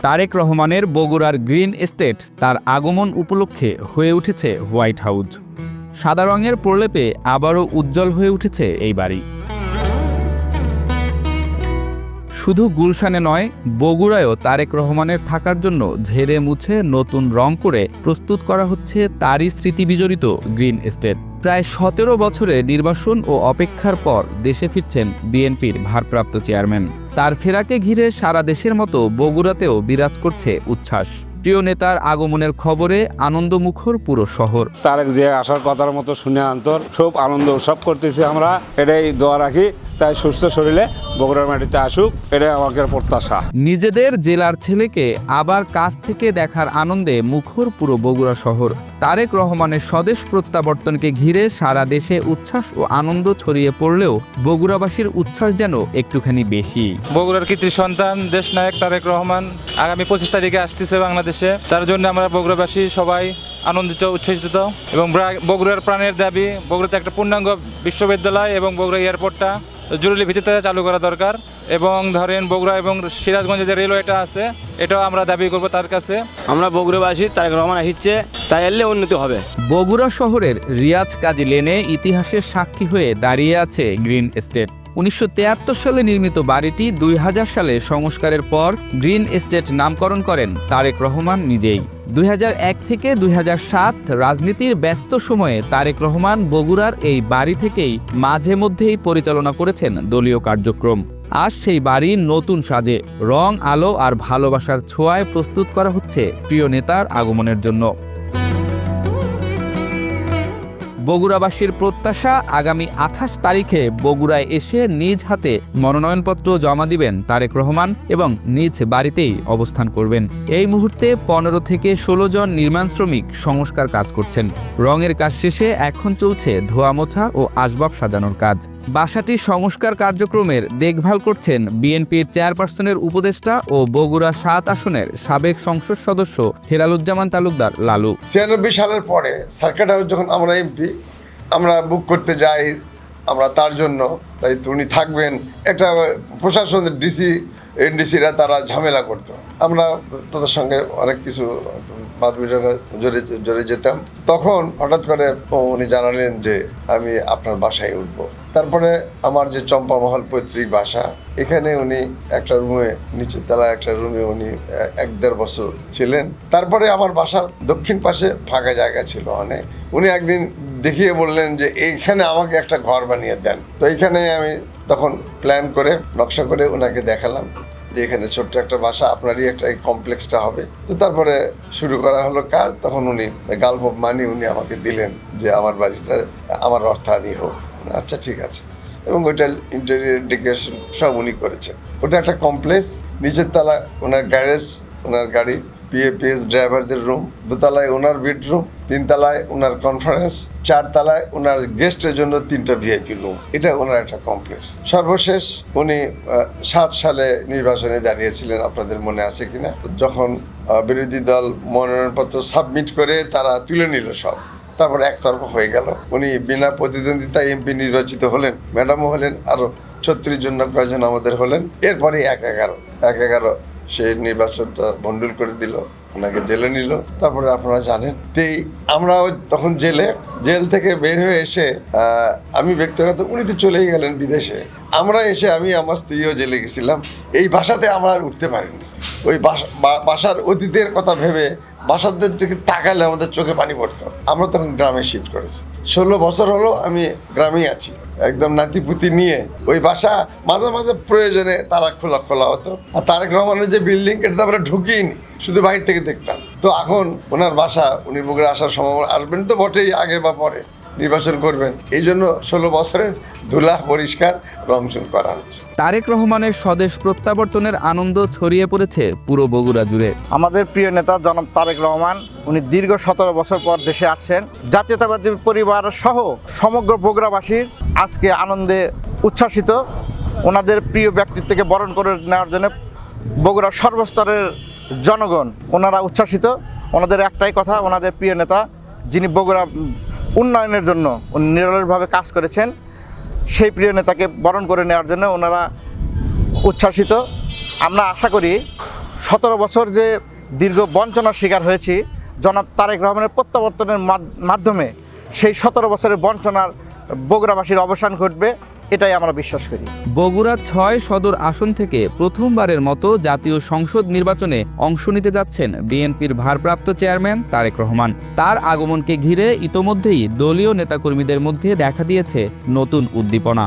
তারেক রহমানের বগুড়ার green estate তার আগমন উপলক্ষে হয়ে উঠেছে হোয়াইট হাউস। সাদা রঙের প্রলেপে আবারও উজ্জ্বল হয়ে উঠেছে এই বাড়ি। শুধু গুলশানে নয়, বগুড়ায়ও তারেক রহমানের থাকার জন্য ঝেড়ে মুছে নতুন রং করে প্রস্তুত করা হচ্ছে তারই স্মৃতিবিজড়িত গ্রিন এস্টেট। প্রায় 17 বছরের নির্বাসন ও অপেক্ষার পর দেশে ফিরছেন বিএনপির ভারপ্রাপ্ত চেয়ারম্যান। তার ফেরাকে ঘিরে সারা দেশের মতো বগুড়াতেও বিরাজ করছে উচ্ছ্বাস। প্রিয় নেতার আগমনের খবরে আনন্দমুখর পুরো শহর। তারেক যে আসার কথার মতো শুনে আন্তর খুব আনন্দ উৎসব করতেছি আমরা, এটাই দোয়া রাখি। তাই সুস্থ শরীরে বগুড়ার মাটিতে আসুক, এটাই আমাদের প্রত্যাশা। নিজেদের জেলার ছেলেকে আবার কাছ থেকে দেখার আনন্দে মুখর পুরো বগুড়া শহর। তারেক রহমানের স্বদেশ প্রত্যাবর্তনকে ঘিরে সারা দেশে উচ্ছ্বাস ও আনন্দ ছড়িয়ে পড়লেও বগুড়াবাসীর উচ্ছ্বাস যেন একটুখানি বেশি। বগুড়ার কৃতি সন্তান দেশনায়ক তারেক রহমান আগামী 25 তারিখে আসতেছে বাংলাদেশে। তার জন্য আমরা বগুড়াবাসী সবাই আনন্দিত, উচ্ছ্বসিত এবং বগুড়ার প্রাণের দাবি বগুড়াতে একটা পূর্ণাঙ্গ বিশ্ববিদ্যালয় এবং বগুড়া এয়ারপোর্টটা জরুরি ভিত্তিতে চালু করা দরকার। এবং ধরেন বগুড়া এবং সিরাজগঞ্জে যে রেলওয়েটা আছে, এটাও আমরা দাবি করব তার কাছে। আমরা বগুড়াবাসী তারেক রহমান আসছে, তাই এলে উন্নতি হবে। বগুড়া শহরের রিয়াজ কাজী লেনে ইতিহাসের সাক্ষী হয়ে দাঁড়িয়ে আছে গ্রিন এস্টেট। 1973 সালে নির্মিত বাড়িটি 2000 সালে সংস্কারের পর গ্রিন এস্টেট নামকরণ করেন তারেক রহমান নিজেই। 2001 থেকে 2007 রাজনীতির ব্যস্ত সময়ে তারেক রহমান বগুড়ার এই বাড়ি থেকেই মাঝে মধ্যেই পরিচালনা করেছেন দলীয় কার্যক্রম। আজ সেই বাড়ি নতুন সাজে রং, আলো আর ভালোবাসার ছোঁয়ায় প্রস্তুত করা হচ্ছে প্রিয় নেতার আগমনের জন্য। বগুড়াবাসীর প্রত্যাশা, আগামী 28 তারিখে বগুড়ায় এসে নিজ হাতে মনোনয়নপত্র জমা দিবেন তারেক রহমান এবং নিজ বাড়িতেই অবস্থান করবেন। এই মুহূর্তে 15 থেকে 16 জন নির্মাণ শ্রমিক সংস্কার কাজ করছেন। রঙের কাজ শেষে এখন চলছে ধোয়া মোছা ও আসবাব সাজানোর কাজ। বাসাটি সংস্কার কার্যক্রমের দেখভাল করছেন বিএনপির চেয়ারপারসনের উপদেষ্টা ও বগুড়া 7 আসনের সাবেক সংসদ সদস্য হেলালুজ্জামান তালুকদার লালু। 96 সালের পরে সার্কিট হাউস যখন আমরা এমপি আমরা বুক করতে যাই আমরা তার জন্য, তাই উনি থাকবেন। একটা প্রশাসনের এনডিসিরা তারা ঝামেলা করতো, আমরা তাদের সঙ্গে অনেক কিছু জড়ে যেতাম। তখন হঠাৎ করে উনি জানালেন যে আমি আপনার বাসায় উঠবো। তারপরে আমার যে চম্পামহল পৈতৃক বাসা, এখানে উনি একটা রুমে, নিচের তলায় একটা রুমে উনি 1-1.5 বছর ছিলেন। তারপরে আমার বাসার দক্ষিণ পাশে ফাঁকা জায়গা ছিল অনেক। উনি একদিন দেখিয়ে বললেন যে এইখানে আমাকে একটা ঘর বানিয়ে দেন। তো এইখানে আমি তখন প্ল্যান করে নকশা করে ওনাকে দেখালাম যে এখানে ছোট্ট একটা বাসা, আপনারই একটা এই কমপ্লেক্সটা হবে। তো তারপরে শুরু করা হলো কাজ। তখন উনি গাল্প অফ মানি উনি আমাকে দিলেন যে আমার বাড়িটা আমার অর্থায়নই হোক। আচ্ছা ঠিক আছে। এবং ওইটা ইন্টেরিয়র ডেকোরেশন সব উনি করেছেন। ওটা একটা কমপ্লেক্স, নিচের তলা ওনার গ্যারেজ, ওনার গাড়ি, পিএপিএস ড্রাইভারদের রুম, 2 তলায় ওনার বেডরুম, 3 তলায় ওনার কনফারেন্স, 4 তলায় ওনার গেস্টের জন্য 3টা ভিআইপি রুম। এটা ওনার একটা কমপ্লেক্স। সর্বশেষ উনি 7 সালে নির্বাচনে দাঁড়িয়েছিলেন, আপনাদের মনে আছে কিনা? যখন বিরোধী দল মনোনয়নপত্র সাবমিট করে তারা তুলে নিল সব, তারপর একতরফা হয়ে গেল। উনি বিনা প্রতিদ্বন্দ্বিতায় এমপি নির্বাচিত হলেন, ম্যাডামও হলেন, আরও 36 জন কয়েকজন আমাদের হলেন। এরপরে 1-11 সেই নির্বাচনটা ভণ্ডুল করে দিল, ওনাকে জেলে নিল। তারপরে আপনারা জানেন আমরা তখন জেল থেকে বের হয়ে এসে আমি ব্যক্তিগত, উনি তো চলেই গেলেন বিদেশে। আমরা এসে আমি আমার স্ত্রীও জেলে গেছিলাম। এই বাসাতে আমরা আর উঠতে পারিনি। ওই বাসার অতীতের কথা ভেবে বাসাদের দিকে তাকালে আমাদের চোখে পানি পড়তো। আমরা তখন গ্রামে শিফট করেছি। 16 বছর হলো আমি গ্রামেই আছি, একদম নাতিপুতি নিয়ে। ওই বাসা মাঝে মাঝে প্রয়োজনে তারা খোলা হতো। আর তারেক রহমানের যে বিল্ডিং, এটা তো আমরা ঢুকিনি, শুধু বাইরে থেকে দেখতাম। তো এখন ওনার বাসা, উনি বগুড়া আসার সম্ভাবনা আসবেন তো বটেই, আগে বা পরে নির্বাচন করবেন। এই জন্য 16 বছরের ধুলা পরিষ্কার রংচং করা হচ্ছে। তারেক রহমানের স্বদেশ প্রত্যাবর্তনের আনন্দ ছড়িয়ে পড়েছে পুরো বগুড়া জুড়ে। আমাদের প্রিয় নেতা জনাব তারেক রহমান, উনি দীর্ঘ 17 বছর পর দেশে আসছেন। জাতীয়তাবাদী পরিবার সহ সমগ্র বগুড়াবাসীর আজকে আনন্দে উচ্ছ্বাসিত। ওনাদের প্রিয় ব্যক্তিত্বকে বরণ করে নেওয়ার জন্য বগুড়ার সর্বস্তরের জনগণ ওনারা উচ্ছ্বাসিত। ওনাদের একটাই কথা, ওনাদের প্রিয় নেতা যিনি বগুড়া উন্নয়নের জন্য উনি নিরলসভাবে কাজ করেছেন, সেই প্রিয় নেতাকে বরণ করে নেওয়ার জন্য ওনারা উচ্ছ্বাসিত। আমরা আশা করি 17 বছর যে দীর্ঘ বঞ্চনার শিকার হয়েছি, জনাব তারেক রহমানের প্রত্যাবর্তনের মাধ্যমে সেই 17 বছরের বঞ্চনার বগুড়াবাসীর অবসান ঘটবে, এটাই আমরা বিশ্বাস করি। বগুড়া 6 সদর আসন থেকে প্রথমবারের মতো জাতীয় সংসদ নির্বাচনে অংশ নিতে যাচ্ছেন বিএনপির ভারপ্রাপ্ত চেয়ারম্যান তারেক রহমান। তার আগমনকে ঘিরে ইতোমধ্যেই দলীয় নেতাকর্মীদের মধ্যে দেখা দিয়েছে নতুন উদ্দীপনা।